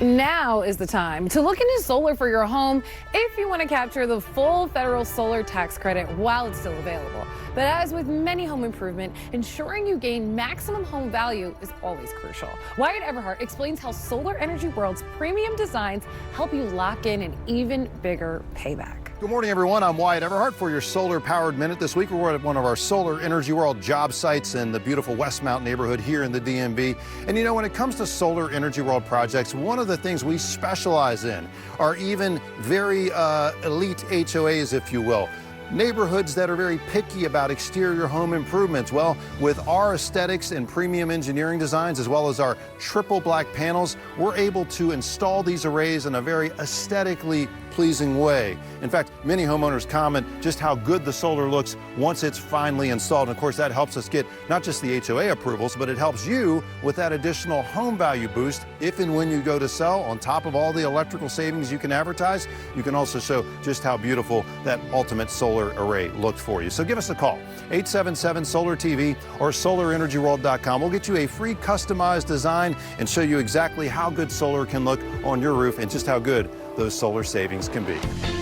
Now is the time to look into solar for your home if you want to capture the full federal solar tax credit while it's still available. But as with many home improvement, ensuring you gain maximum home value is always crucial. Wyatt Everhart explains how Solar Energy World's premium designs help you lock in an even bigger payback. Good morning, everyone. I'm Wyatt Everhart for your Solar Powered Minute. This week, we're at one of our Solar Energy World job sites in the beautiful Westmount neighborhood here in the DMV. And you know, when it comes to Solar Energy World projects, one of the things we specialize in are even very elite HOAs, if you will. Neighborhoods that are very picky about exterior home improvements. Well, with our aesthetics and premium engineering designs, as well as our triple black panels, we're able to install these arrays in a very aesthetically pleasing way. In fact, many homeowners comment just how good the solar looks once it's finally installed. And of course, that helps us get not just the HOA approvals, but it helps you with that additional home value boost if and when you go to sell. On top of all the electrical savings you can advertise, you can also show just how beautiful that ultimate solar array looked for you. So give us a call, 877-SOLAR-TV or SolarEnergyWorld.com. We'll get you a free customized design and show you exactly how good solar can look on your roof and just how good those solar savings can be.